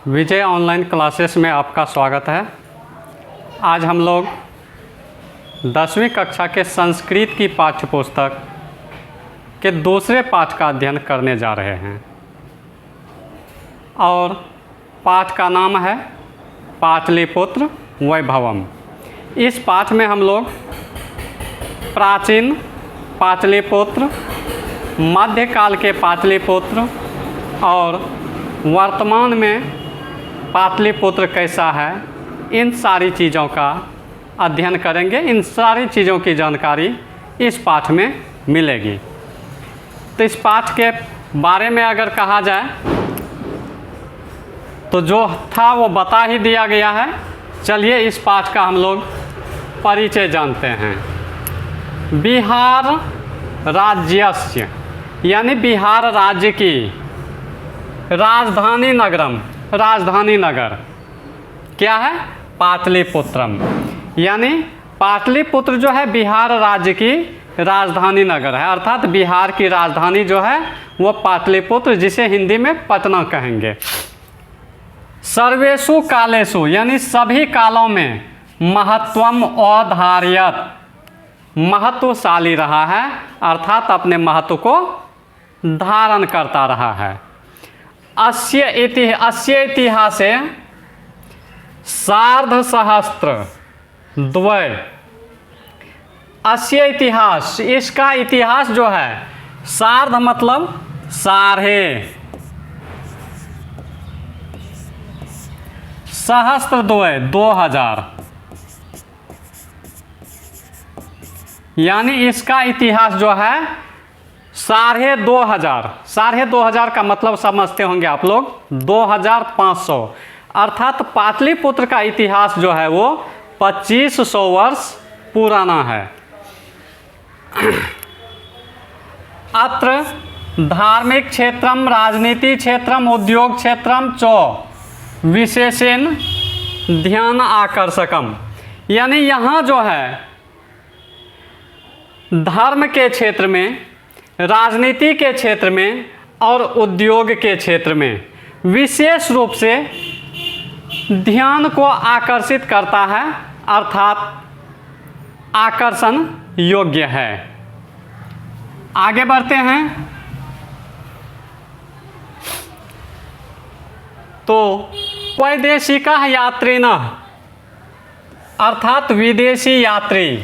विजय online classes में आपका स्वागत है। आज हम लोग 10वीं कक्षा के संस्कृत की पाठ्य पुस्तक के दूसरे पाठ का अध्ययन करने जा रहे हैं और पाठ का नाम है पाटलिपुत्र वैभवम। इस पाठ में हम लोग प्राचीन पाटलिपुत्र, मध्यकाल के पाटलिपुत्र और वर्तमान में पाटलिपुत्र कैसा है, इन सारी चीज़ों का अध्ययन करेंगे। इन सारी चीज़ों की जानकारी इस पाठ में मिलेगी। तो इस पाठ के बारे में अगर कहा जाए तो जो था वो बता ही दिया गया है। चलिए इस पाठ का हम लोग परिचय जानते हैं। बिहार राज्यस्य यानी बिहार राज्य की राजधानी नगरम, राजधानी नगर क्या है? पाटलिपुत्रम। यानी पाटलिपुत्र जो है बिहार राज्य की राजधानी नगर है, अर्थात बिहार की राजधानी जो है वो पाटलिपुत्र, जिसे हिंदी में पटना कहेंगे। सर्वेषु कालेषु यानी सभी कालों में महत्वम औधार्यत, महत्वशाली रहा है, अर्थात अपने महत्व को धारण करता रहा है। अस्य इतिहासे सार्धसहस्र द्वय, अस्य इतिहास, इसका इतिहास जो है, सार्ध मतलब साढ़े, सहस्त्र द्वय 2000, यानी इसका इतिहास जो है 2500, 2500 का मतलब समझते होंगे आप लोग, 2500, अर्थात पाटलिपुत्र का इतिहास जो है वो 2500 वर्ष पुराना है। अत्र धार्मिक क्षेत्रम, राजनीति क्षेत्रम, उद्योग क्षेत्रम च विशेषण ध्यान आकर्षकम, यानी यहाँ जो है धर्म के क्षेत्र में, राजनीति के क्षेत्र में और उद्योग के क्षेत्र में विशेष रूप से ध्यान को आकर्षित करता है, अर्थात आकर्षण योग्य है। आगे बढ़ते हैं तो वैदेशिका यात्रिनः, अर्थात विदेशी यात्री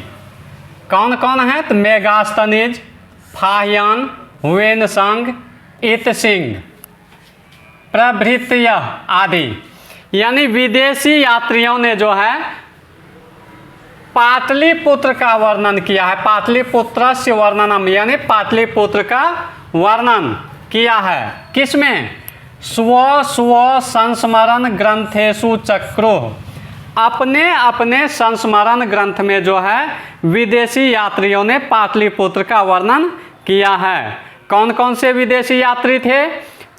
कौन कौन है? तो मेगास्थनीज, फाहियान, हुएनसांग, इत्सिंग प्रभृतय आदि, यानी विदेशी यात्रियों ने जो है पाटलिपुत्र का वर्णन किया है। पाटलिपुत्रस्य वर्णनम, यानी पाटलिपुत्र का वर्णन किया है। किसमें? स्व संस्मरण ग्रंथेषु चक्रुः, अपने अपने संस्मरण ग्रंथ में जो है विदेशी यात्रियों ने पाटलिपुत्र का वर्णन किया है। कौन कौन से विदेशी यात्री थे?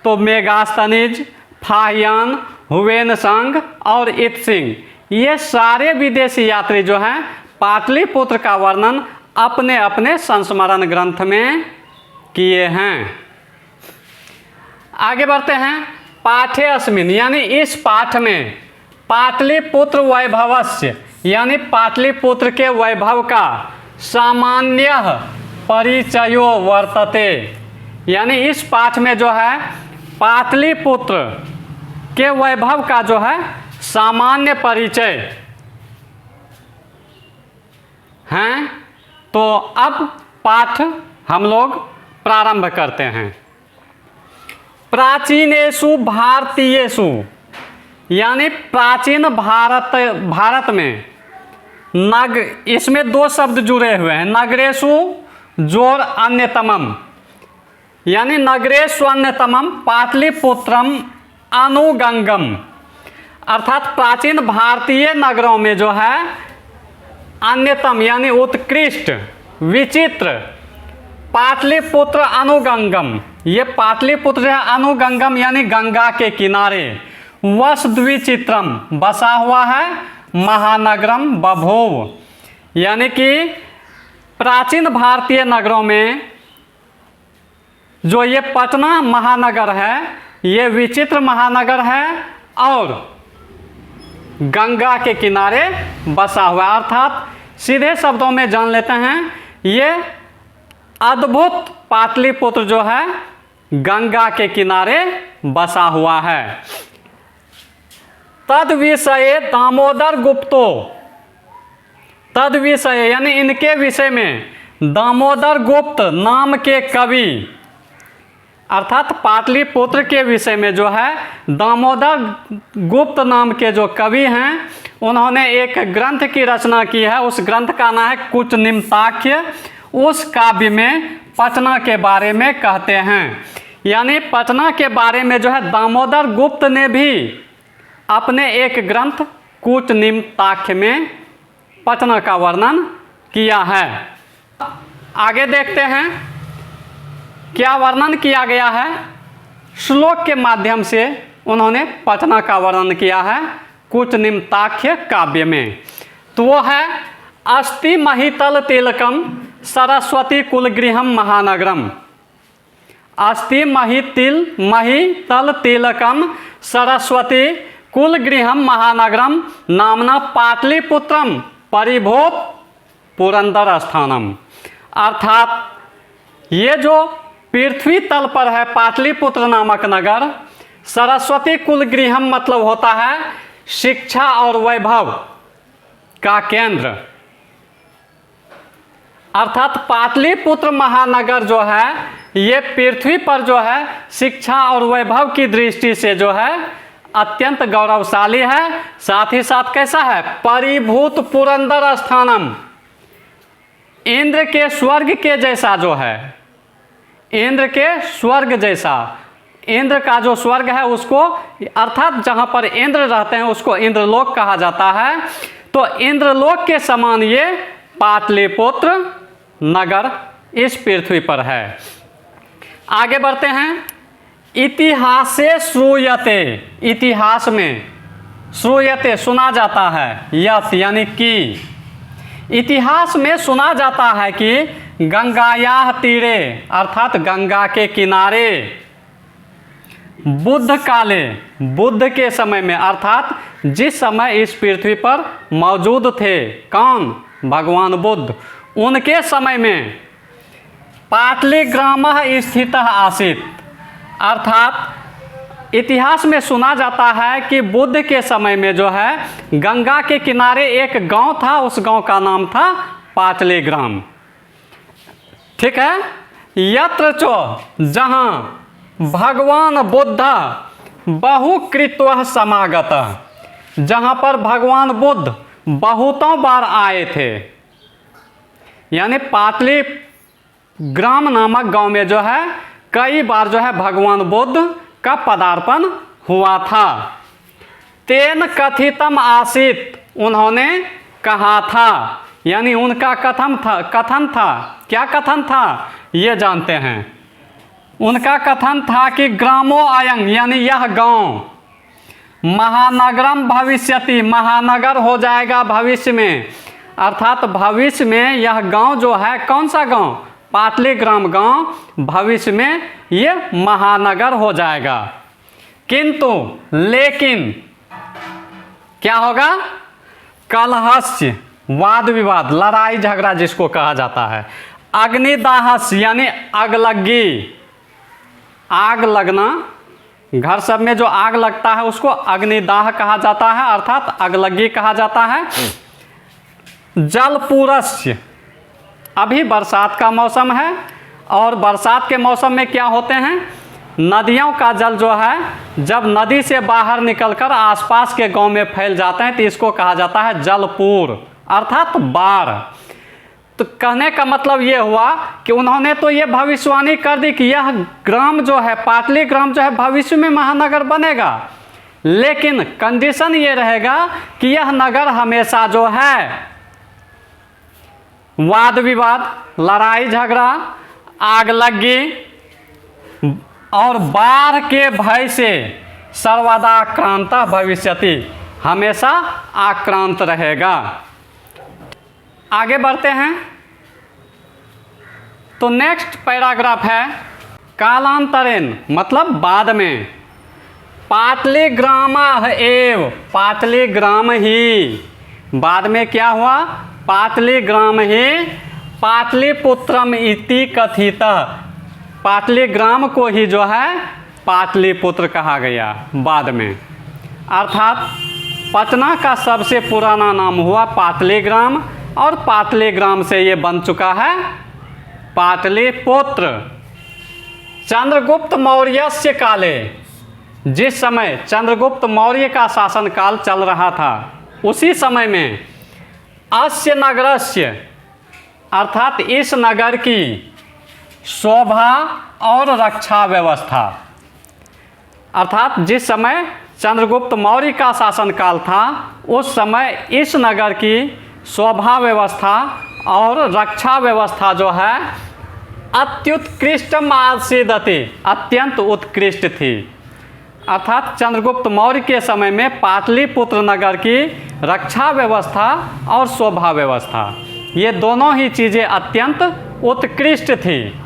तो मेगास्थनीज, फाहियान, हुएनसांग और इत्सिंग, ये सारे विदेशी यात्री जो हैं पाटलिपुत्र का वर्णन अपने अपने संस्मरण ग्रंथ में किए हैं। आगे बढ़ते हैं। पाठे अस्मिन्, यानी इस पाठ में पाटलिपुत्र वैभवस्य, यानी पाटलिपुत्र के वैभव का सामान्य परिचयो वर्तते, यानी इस पाठ में जो है पाटलिपुत्र के वैभव का जो है सामान्य परिचय हैं। तो अब पाठ हम लोग प्रारंभ करते हैं। प्राचीनेषु भारतीयेषु, यानी प्राचीन भारत में नग, इसमें दो शब्द जुड़े हुए हैं, नगरेषु जोर अन्यतमम, यानी नगरेषु अन्यतमम पाटलिपुत्रम अनुगंगम, अर्थात प्राचीन भारतीय नगरों में जो है अन्यतम यानी उत्कृष्ट, विचित्र पाटलिपुत्र अनुगंगम, ये पाटलिपुत्र है अनुगंगम यानी गंगा के किनारे, वसद्विचित्रम बसा हुआ है, महानगरम बभूव, यानी कि प्राचीन भारतीय नगरों में जो ये पटना महानगर है ये विचित्र महानगर है और गंगा के किनारे बसा हुआ। अर्थात सीधे शब्दों में जान लेते हैं, ये अद्भुत पाटलिपुत्र जो है गंगा के किनारे बसा हुआ है। तद विषय दामोदर गुप्तो, तद विषय यानी इनके विषय में दामोदर गुप्त नाम के कवि, अर्थात पाटलिपुत्र के विषय में जो है दामोदर गुप्त नाम के जो कवि हैं उन्होंने एक ग्रंथ की रचना की है। उस ग्रंथ का नाम है कुच निम्ताख्य। उस काव्य में पटना के बारे में कहते हैं, यानी पटना के बारे में जो है दामोदर गुप्त ने भी अपने एक ग्रंथ कुच निम्ताख्य में पटना का वर्णन किया है। आगे देखते हैं क्या वर्णन किया गया है। श्लोक के माध्यम से उन्होंने पटना का वर्णन किया है कुच निम्ताख्य काव्य में। तो वो है अस्ति महितल तिलकम सरस्वती कुलगृहम महानगरम। अस्ति महितल तिलकम सरस्वती कुलगृहम महानगरम नामना पाटलिपुत्रम परिभोत पुरंदर स्थानम। अर्थात ये जो पृथ्वी तल पर है पाटलिपुत्र नामक नगर, सरस्वती कुलगृहम मतलब होता है शिक्षा और वैभव का केंद्र। अर्थात पाटलिपुत्र महानगर जो है ये पृथ्वी पर जो है शिक्षा और वैभव की दृष्टि से जो है अत्यंत गौरवशाली है। साथ ही साथ कैसा है, परिभूत पुरंदर स्थानम, इंद्र के स्वर्ग के जैसा जो है, इंद्र के स्वर्ग जैसा, इंद्र का जो स्वर्ग है उसको, अर्थात जहाँ पर इंद्र रहते हैं उसको इंद्रलोक कहा जाता है। तो इंद्रलोक के समान ये पाटलिपुत्र नगर इस पृथ्वी पर है। आगे बढ़ते हैं। इतिहासे श्रूयते, इतिहास में श्रूयते सुना जाता है, यत यानी कि इतिहास में सुना जाता है कि गंगायाह तीरे अर्थात गंगा के किनारे बुद्ध काले, बुद्ध के समय में, अर्थात जिस समय इस पृथ्वी पर मौजूद थे कौन, भगवान बुद्ध, उनके समय में पाटलिग्राम स्थित आसीत। अर्थात इतिहास में सुना जाता है कि बुद्ध के समय में जो है गंगा के किनारे एक गांव था, उस गांव का नाम था पाटलिग्राम। ठीक है। यत्र चो जहाँ भगवान बुद्ध बहुकृत्व समागत, जहाँ पर भगवान बुद्ध बहुतों बार आए थे, यानी पाटलिग्राम नामक गांव में जो है कई बार जो है भगवान बुद्ध का पदार्पण हुआ था। तेन कथितम आसीत, उन्होंने कहा था, यानी उनका कथन था। क्या कथन था ये जानते हैं। उनका कथन था कि ग्रामो अयं यानी यह गांव महानगरम भविष्यति, महानगर हो जाएगा भविष्य में। अर्थात भविष्य में यह गांव जो है, कौन सा गांव, पाटलिग्राम गांव, भविष्य में ये महानगर हो जाएगा। किंतु लेकिन क्या होगा, कलहस्य वाद विवाद, लड़ाई झगड़ा जिसको कहा जाता है, अग्निदाहस्य यानी अगलगी, आग लगना, घर सब में जो आग लगता है उसको अग्निदाह कहा जाता है, अर्थात अगलगी कहा जाता है। जलपूरस्य, अभी बरसात का मौसम है और बरसात के मौसम में क्या होते हैं, नदियों का जल जो है जब नदी से बाहर निकलकर आसपास के गांव में फैल जाते हैं तो इसको कहा जाता है जलपूर, अर्थात बाढ़। तो कहने का मतलब ये हुआ कि उन्होंने तो ये भविष्यवाणी कर दी कि यह ग्राम जो है, पाटलिग्राम जो है भविष्य में महानगर बनेगा, लेकिन कंडीशन ये रहेगा कि यह नगर हमेशा जो है वाद विवाद, लड़ाई झगड़ा, आग लगी और बाढ़ के भय से सर्वदा आक्रांत भविष्यति, हमेशा आक्रांत रहेगा। आगे बढ़ते हैं। तो नेक्स्ट पैराग्राफ है कालांतरेन मतलब बाद में, पाटलिग्रामः एव, पाटलिग्राम ही, बाद में क्या हुआ, पाटलिग्राम ही पाटलिपुत्रम इति कथितः, पाटलिग्राम को ही जो है पाटलिपुत्र कहा गया बाद में। अर्थात पटना का सबसे पुराना नाम हुआ पाटलिग्राम और पाटलिग्राम से ये बन चुका है पाटलिपुत्र। चंद्रगुप्त मौर्यस्य काले, जिस समय चंद्रगुप्त मौर्य का शासनकाल चल रहा था उसी समय में अस्य नगरस्य, अर्थात इस नगर की शोभा और रक्षा व्यवस्था, अर्थात जिस समय चंद्रगुप्त मौर्य का शासनकाल था उस समय इस नगर की शोभा व्यवस्था और रक्षा व्यवस्था जो है अत्युत्कृष्ट आसीदति, अत्यंत उत्कृष्ट थी। अर्थात चंद्रगुप्त मौर्य के समय में पाटलिपुत्र नगर की रक्षा व्यवस्था और शोभा व्यवस्था, ये दोनों ही चीज़ें अत्यंत उत्कृष्ट थी।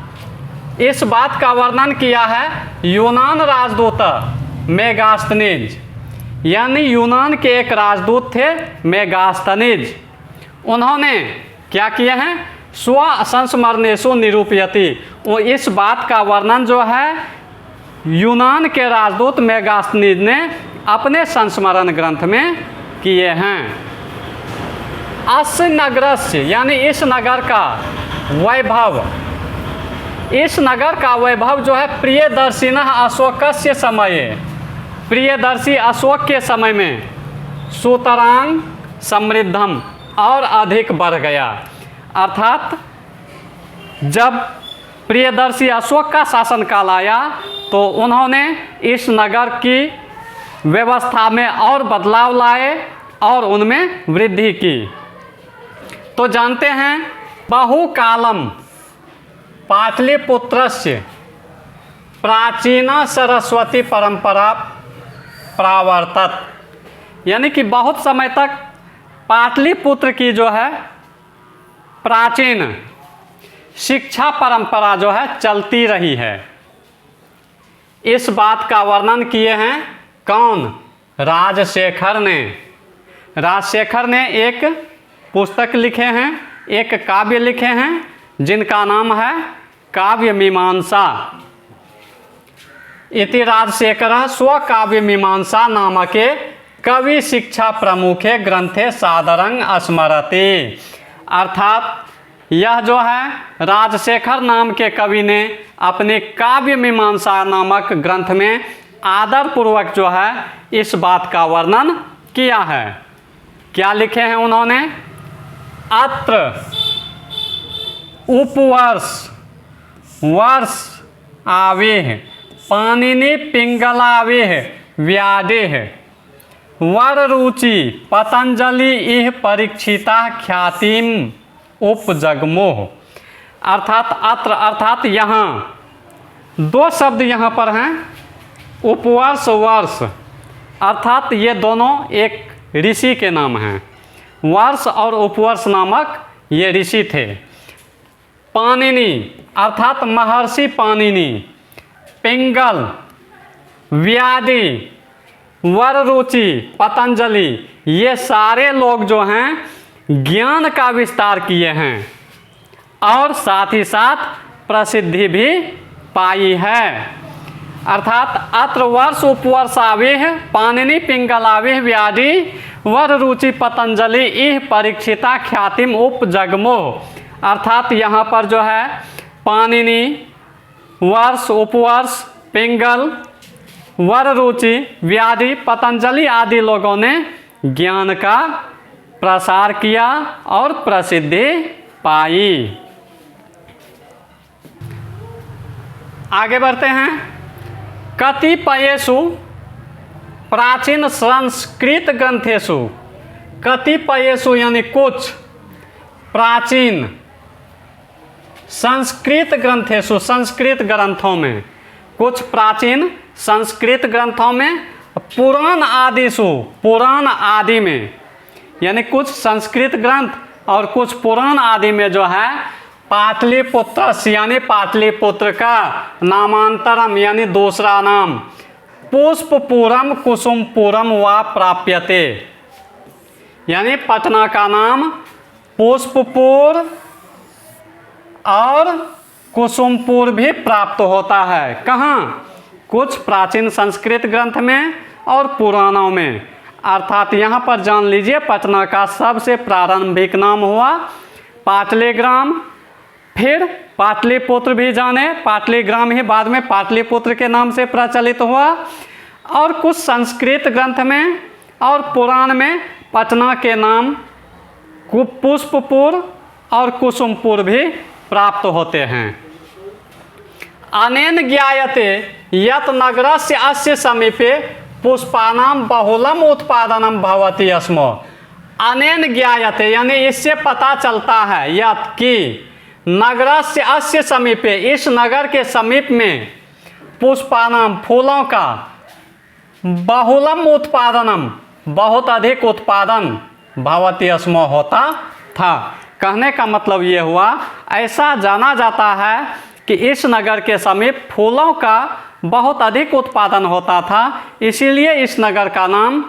इस बात का वर्णन किया है यूनान राजदूत मेगास्थनीज, यानी यूनान के एक राजदूत थे मेगास्थनीज। उन्होंने क्या किए हैं, स्व संस्मरणेषु निरूपयति, वो इस बात का वर्णन जो है यूनान के राजदूत मेगास्थनीज ने अपने संस्मरण ग्रंथ में किए हैं। अस्य नगरस्य, यानी इस नगर का वैभव, इस नगर का वैभव जो है प्रियदर्शिनः अशोकस्य समये, प्रियदर्शी अशोक के समय में सुतरां समृद्धम, और अधिक बढ़ गया। अर्थात जब प्रियदर्शी अशोक का शासनकाल आया तो उन्होंने इस नगर की व्यवस्था में और बदलाव लाए और उनमें वृद्धि की। तो जानते हैं बहुकालम पाटलिपुत्रस्य प्राचीना सरस्वती परंपरा प्रावर्तत, यानी कि बहुत समय तक पाटलिपुत्र की जो है प्राचीन शिक्षा परंपरा जो है चलती रही है। इस बात का वर्णन किए हैं कौन, राजशेखर ने। राजशेखर ने एक पुस्तक लिखे हैं, एक काव्य लिखे हैं जिनका नाम है काव्य मीमांसा। इति राजशेखरः स्वकाव्य मीमांसा नामके कवि शिक्षा प्रमुखे ग्रंथे सादरं स्मरति। अर्थात यह जो है राजशेखर नाम के कवि ने अपने काव्य मीमांसा नामक ग्रंथ में आदरपूर्वक जो है इस बात का वर्णन किया है। क्या लिखे हैं उन्होंने, अत्र उपवर्ष वर्ष आवेह पाणिनि पिंगलावेह व्यादेह वर रुचि पतंजलि इह परीक्षिता ख्यातिम उपजगमोह। अर्थात अत्र, अर्थात यहाँ दो शब्द यहाँ पर हैं, उपवर्ष वर्ष, अर्थात ये दोनों एक ऋषि के नाम हैं। वर्ष और उपवर्ष नामक ये ऋषि थे। पाणिनि अर्थात महर्षि पाणिनि, पिंगल, व्याधि, वररुचि, पतंजलि, ये सारे लोग जो हैं ज्ञान का विस्तार किए हैं और साथ ही साथ प्रसिद्धि भी पाई है। अर्थात अत्र वर्ष उपवर्षावेह पाणिनि पिंगलावेह व्याधि वररुचि पतंजलि इह परीक्षिता ख्यातिम उपजगमोह। अर्थात यहाँ पर जो है पाणिनि, वर्ष, उपवर्ष, पिंगल, वररुचि, व्याधि, पतंजलि आदि लोगों ने ज्ञान का प्रसार किया और प्रसिद्धि पाई। आगे बढ़ते हैं। कतिपयेषु प्राचीन संस्कृत ग्रंथेषु, कतिपयेषु यानी कुछ, प्राचीन संस्कृत ग्रंथेषु संस्कृत ग्रंथों में, कुछ प्राचीन संस्कृत ग्रंथों में, पुराण आदिषु पुराण आदि में, यानी कुछ संस्कृत ग्रंथ और कुछ पुराण आदि में जो है पाटलिपुत्र यानी पाटलिपुत्र का नामांतरम यानी दूसरा नाम पुष्पपुरम कुसुमपुरम वा प्राप्यते, यानी पटना का नाम पुष्पपुर और कुसुमपुर भी प्राप्त होता है। कहाँ? कुछ प्राचीन संस्कृत ग्रंथ में और पुराणों में। अर्थात यहाँ पर जान लीजिए पटना का सबसे प्रारंभिक नाम हुआ पाटलीग्राम, फिर पाटलिपुत्र भी जाने, पाटलीग्राम ही बाद में पाटलिपुत्र के नाम से प्रचलित हुआ, और कुछ संस्कृत ग्रंथ में और पुराण में पटना के नाम पुष्पपुर और कुसुमपुर भी प्राप्त होते हैं। अनेन ज्ञायते यत् नगरस्य अस्य समीपे पुष्पानां बहुलम उत्पादनम भवति स्म। अनेन ज्ञायते यानी इससे पता चलता है यत् कि नगरस्य अस्य समीपे, इस नगर के समीप में पुष्पानां फूलों का बहुलम उत्पादनम बहुत अधिक उत्पादन भवति स्म होता था। कहने का मतलब ये हुआ, ऐसा जाना जाता है कि इस नगर के समीप फूलों का बहुत अधिक उत्पादन होता था, इसीलिए इस नगर का नाम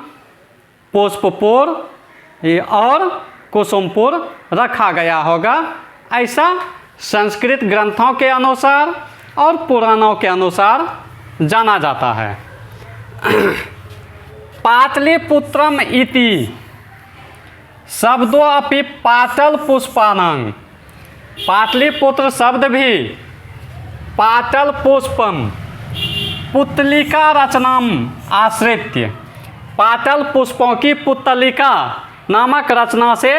पुष्पपुर और कुसुमपुर रखा गया होगा। ऐसा संस्कृत ग्रंथों के अनुसार और पुराणों के अनुसार जाना जाता है। पाटलिपुत्रम इति शब्दो अपि पाटल पुष्पानां, पाटलिपुत्र शब्द भी पाटल पुष्पम पुतलिका रचनाम आश्रित्य, पाटल पुष्पों की पुतलिका नामक रचना से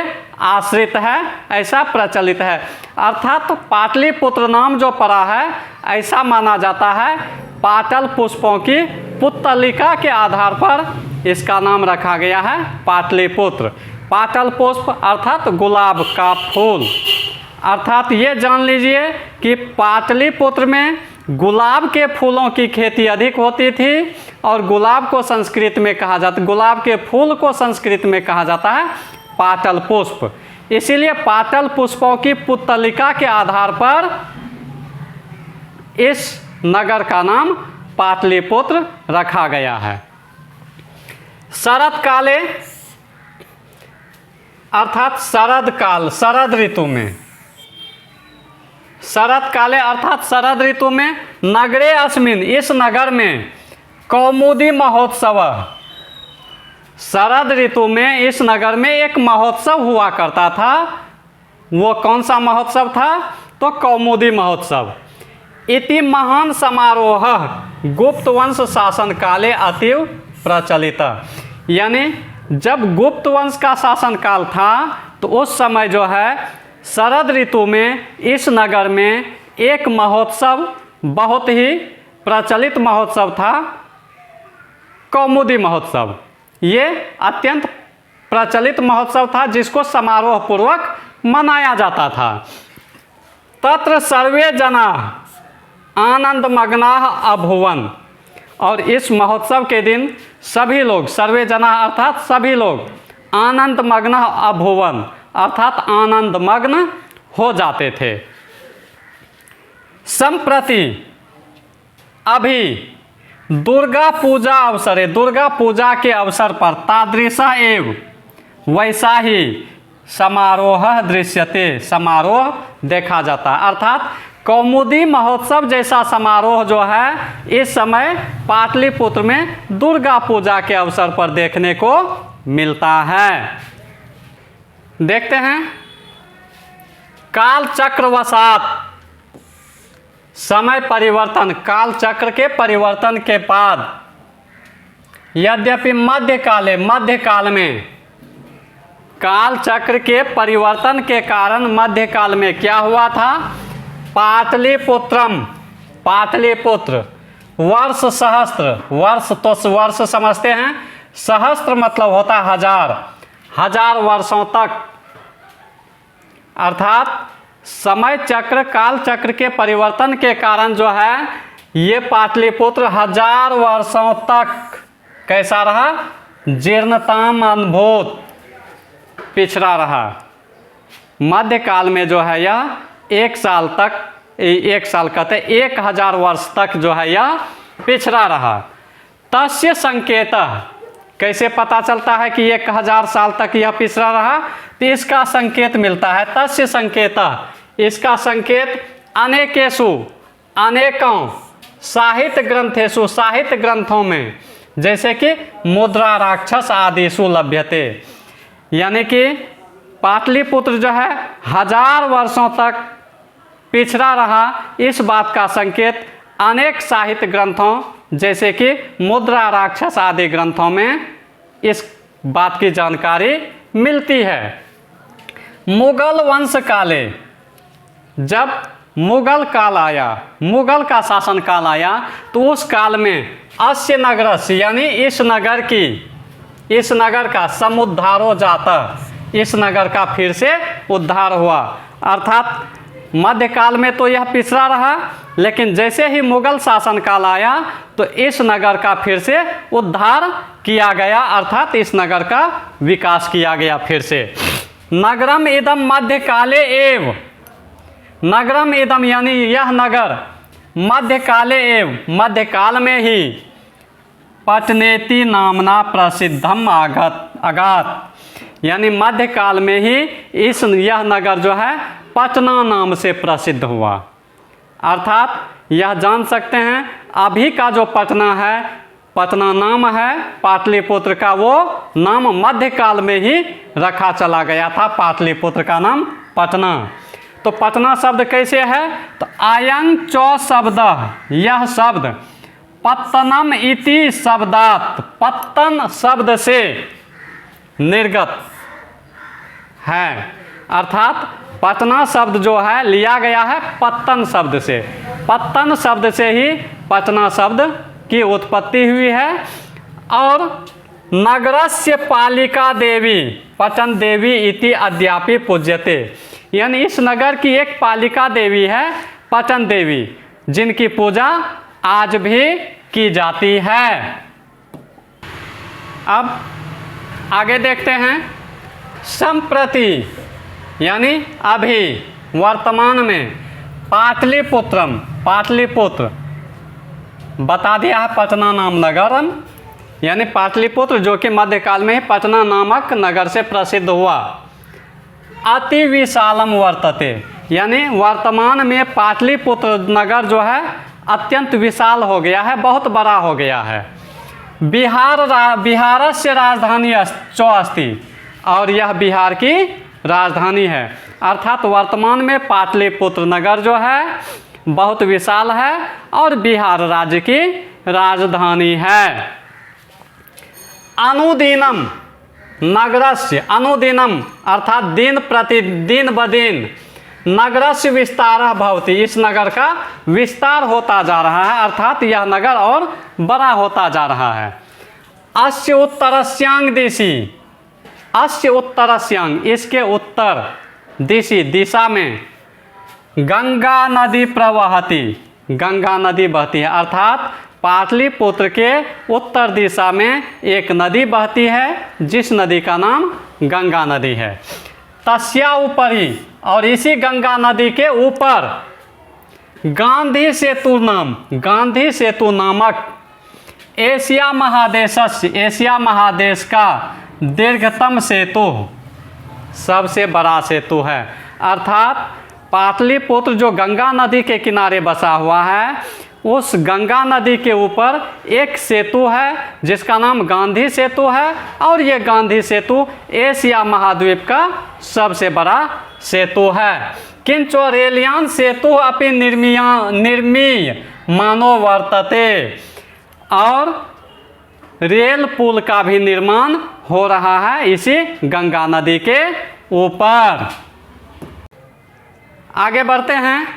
आश्रित है, ऐसा प्रचलित है। अर्थात पाटलिपुत्र नाम जो पड़ा है ऐसा माना जाता है पाटल पुष्पों की पुतलिका के आधार पर इसका नाम रखा गया है पाटलिपुत्र। पाटल पुष्प अर्थात गुलाब का फूल। अर्थात ये जान लीजिए कि पाटलिपुत्र में गुलाब के फूलों की खेती अधिक होती थी, और गुलाब को संस्कृत में कहा जाता, गुलाब के फूल को संस्कृत में कहा जाता है पाटल पुष्प। इसीलिए पाटल पुष्पों की पुतलिका के आधार पर इस नगर का नाम पाटलिपुत्र रखा गया है। शरद काले अर्थात शरद काल, शरद ऋतु में, शरद काले अर्थात शरद ऋतु में नगरे अस्मिन, इस नगर में कौमुदी महोत्सव, शरद ऋतु में इस नगर में एक महोत्सव हुआ करता था। वो कौन सा महोत्सव था? तो कौमुदी महोत्सव। इति महान समारोह गुप्त वंश शासन काले अतीव प्रचलित, यानी जब गुप्त वंश का शासन काल था तो उस समय जो है शरद ऋतु में इस नगर में एक महोत्सव बहुत ही प्रचलित महोत्सव था, कौमुदी महोत्सव। ये अत्यंत प्रचलित महोत्सव था जिसको समारोह पूर्वक मनाया जाता था। तत्र सर्वे जना आनंदमग्नाः अभुवन, और इस महोत्सव के दिन सभी लोग, सर्वे जना अर्थात सभी लोग, आनंदमग्नाः अभुवन अर्थात आनंदमग्न हो जाते थे। संप्रति अभी दुर्गा पूजा अवसरे, दुर्गा पूजा के अवसर पर तादृशा एव वैसा ही समारोह दृश्यते, समारोह देखा जाता है। अर्थात कौमुदी महोत्सव जैसा समारोह जो है इस समय पाटलिपुत्र में दुर्गा पूजा के अवसर पर देखने को मिलता है। देखते हैं, काल चक्रवशात समय परिवर्तन, काल चक्र के परिवर्तन के बाद यद्यपि मध्यकाले, मध्यकाल में काल चक्र के परिवर्तन के कारण मध्यकाल में क्या हुआ था? पाटलिपुत्रम, पाटलिपुत्र वर्ष सहस्त्र, वर्ष तो वर्ष समझते हैं, सहस्त्र मतलब होता है हजार, हजार वर्षों तक, अर्थात समय चक्र काल चक्र के परिवर्तन के कारण जो है ये पाटलिपुत्र हजार वर्षों तक कैसा रहा? जीर्णताम अनुभूत, पिछड़ा रहा। मध्यकाल में जो है यह एक साल तक, एक साल कहते 1000 वर्ष तक जो है यह पिछड़ा रहा। तस्य संकेतः, कैसे पता चलता है कि 1000 साल तक यह पिछड़ा रहा? तो इसका संकेत मिलता है, तस्य संकेतः, इसका संकेत अनेकेषु, अनेकों साहित्य ग्रंथेषु, साहित्य ग्रंथों में, जैसे कि मुद्रा राक्षस आदिषु लभ्यते। यानी कि पाटलिपुत्र जो है 1000 वर्षों तक पिछड़ा रहा, इस बात का संकेत अनेक साहित्य ग्रंथों जैसे कि मुद्रा राक्षस आदि ग्रंथों में इस बात की जानकारी मिलती है। मुगल वंश काले, जब मुगल काल आया, मुगल का शासन काल आया, तो उस काल में अस्य नगरस्य, यानी इस नगर की, इस नगर का समुद्धारो जाता, इस नगर का फिर से उद्धार हुआ। अर्थात मध्यकाल में तो यह पिछड़ा रहा, लेकिन जैसे ही मुगल शासन काल आया तो इस नगर का फिर से उद्धार किया गया, अर्थात इस नगर का विकास किया गया फिर से। नगरम इदम मध्यकाले एव, नगरम इदम यानी यह नगर मध्यकाले एव, मध्यकाल में ही पटनेति नामना प्रसिद्धम अगात, यानी मध्यकाल में ही यह नगर जो है पटना नाम से प्रसिद्ध हुआ। अर्थात यह जान सकते हैं अभी का जो पटना है, पटना नाम है पाटलिपुत्र का, वो नाम मध्यकाल में ही रखा चला गया था, पाटलिपुत्र का नाम पटना। तो पटना शब्द कैसे है? तो आयं चौ शब्द, यह शब्द पत्तनम इति शब्दात, पत्तन शब्द से निर्गत है। अर्थात पटना शब्द जो है लिया गया है पत्तन शब्द से, पत्तन शब्द से ही पटना शब्द की उत्पत्ति हुई है। और नगरस्य पालिका देवी पटन देवी इति अद्यापि पूज्यते, यानी इस नगर की एक पालिका देवी है पटन देवी, जिनकी पूजा आज भी की जाती है। अब आगे देखते हैं, संप्रति यानी अभी, वर्तमान में, पाटलिपुत्रम, पाटलिपुत्र बता दिया है पटना नाम नगरम, यानी पाटलिपुत्र जो कि मध्यकाल में ही पटना नामक नगर से प्रसिद्ध हुआ। अति विशालम वर्तते, यानी वर्तमान में पाटलिपुत्र नगर जो है अत्यंत विशाल हो गया है, बहुत बड़ा हो गया है। बिहारस्य राजधानी चो अस्ति, और यह बिहार की राजधानी है। अर्थात वर्तमान में पाटलिपुत्र नगर जो है बहुत विशाल है और बिहार राज्य की राजधानी है। अनुदिनम नगरस्य, अनुदिनम अर्थात दिन प्रतिदिन बदिन, नगरस्य विस्तारः भवति, इस नगर का विस्तार होता जा रहा है, अर्थात यह नगर और बड़ा होता जा रहा है। अस्य उत्तरस्यांग दिशि, अस्य उत्तरस्यांग इसके उत्तर दिशि, दिशा में गंगा नदी प्रवहति, गंगा नदी बहती है। अर्थात पाटलिपुत्र के उत्तर दिशा में एक नदी बहती है जिस नदी का नाम गंगा नदी है। तस्या ऊपरी, और इसी गंगा नदी के ऊपर गांधी सेतु नाम, गांधी सेतु नामक एशिया महादेशस्य, एशिया महादेश का दीर्घतम सेतु, सबसे बड़ा सेतु है। अर्थात पाटलिपुत्र जो गंगा नदी के किनारे बसा हुआ है, उस गंगा नदी के ऊपर एक सेतु है जिसका नाम गांधी सेतु है, और ये गांधी सेतु एशिया महाद्वीप का सबसे बड़ा सेतु है। किंचो रेलियान सेतु अपि निर्मीय मानो वर्तते, और रेल पुल का भी निर्माण हो रहा है इसी गंगा नदी के ऊपर। आगे बढ़ते हैं।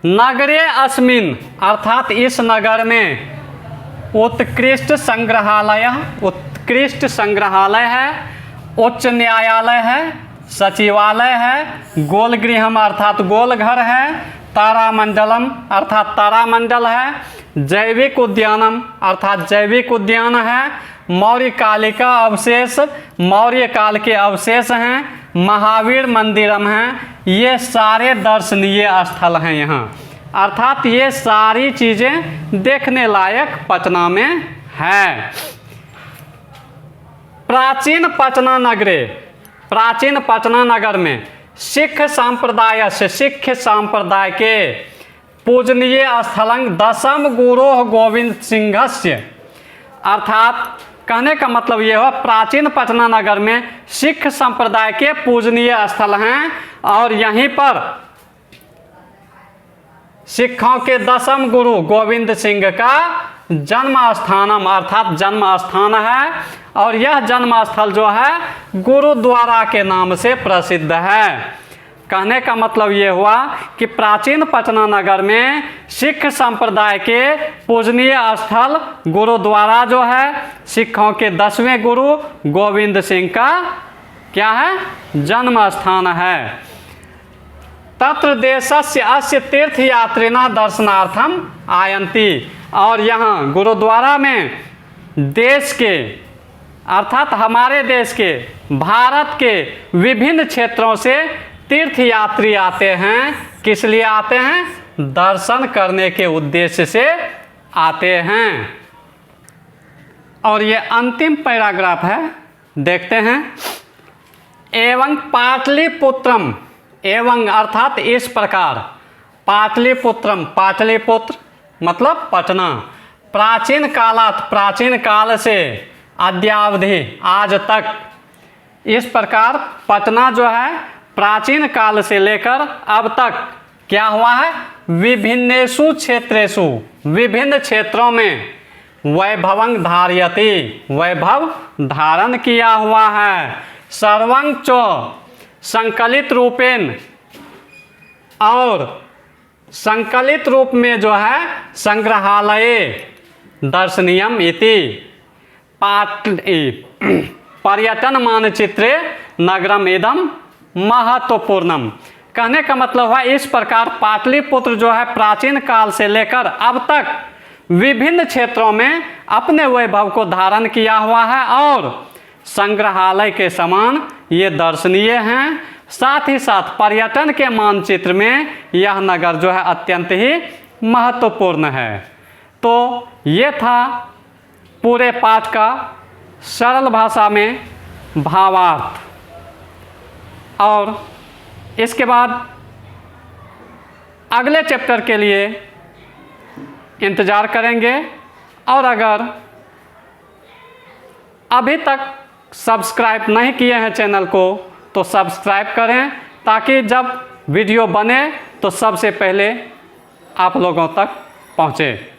नगरे अस्मिन, अर्थात इस नगर में उत्कृष्ट संग्रहालय, उत्कृष्ट संग्रहालय है, उच्च न्यायालय है, सचिवालय है, गोल गृहम अर्थात गोल घर है, तारामंडलम अर्थात तारामंडल है, जैविक उद्यानम अर्थात जैविक उद्यान है, मौर्य कालिका अवशेष, मौर्य काल के अवशेष हैं, महावीर मंदिरम हैं। ये सारे दर्शनीय स्थल हैं यहाँ, अर्थात ये सारी चीज़ें देखने लायक पटना में है। प्राचीन पटना नगरे, प्राचीन पटना नगर में सिख संप्रदाय से, सिख संप्रदाय के पूजनीय स्थलंग दशम गुरु गोविंद सिंहस्य, अर्थात कहने का मतलब ये हुआ प्राचीन पटना नगर में सिख संप्रदाय के पूजनीय स्थल हैं और यहीं पर सिखों के दशम गुरु गोविंद सिंह का जन्म स्थानम अर्थात जन्म स्थान है और यह जन्म स्थल जो है गुरुद्वारा के नाम से प्रसिद्ध है। कहने का मतलब ये हुआ कि प्राचीन पटना नगर में सिख संप्रदाय के पूजनीय स्थल गुरुद्वारा जो है सिखों के 10वें गुरु गोविंद सिंह का क्या है, जन्म स्थान है। तत्र देशस्य अस्य तीर्थयात्रिणः दर्शनार्थम आयन्ति, और यहाँ गुरुद्वारा में देश के अर्थात हमारे देश के, भारत के विभिन्न क्षेत्रों से तीर्थयात्री आते हैं। किस लिए आते हैं? दर्शन करने के उद्देश्य से आते हैं। और ये अंतिम पैराग्राफ है, देखते हैं। एवं पाटलिपुत्रम, एवं अर्थात इस प्रकार, पाटलिपुत्रम, पाटलिपुत्र मतलब पटना, प्राचीन कालात, प्राचीन काल से, अद्यावधि आज तक, इस प्रकार पटना जो है प्राचीन काल से लेकर अब तक क्या हुआ है, विभिन्नेषु क्षेत्रेषु, विभिन्न क्षेत्रों में वैभवं धारयति, वैभव धारण किया हुआ है। सर्वं च संकलित रूपेण, और संकलित रूप में जो है संग्रहालय दर्शनीयम इति पर्यटन मानचित्रे नगरम इदम महत्वपूर्णम। कहने का मतलब है इस प्रकार पाटलिपुत्र जो है प्राचीन काल से लेकर अब तक विभिन्न क्षेत्रों में अपने वैभव को धारण किया हुआ है और संग्रहालय के समान ये दर्शनीय हैं। साथ ही साथ पर्यटन के मानचित्र में यह नगर जो है अत्यंत ही महत्वपूर्ण है। तो ये था पूरे पाठ का सरल भाषा में भावार्थ, और इसके बाद अगले चैप्टर के लिए इंतज़ार करेंगे। और अगर अभी तक सब्सक्राइब नहीं किए हैं चैनल को तो सब्सक्राइब करें, ताकि जब वीडियो बने तो सबसे पहले आप लोगों तक पहुँचे।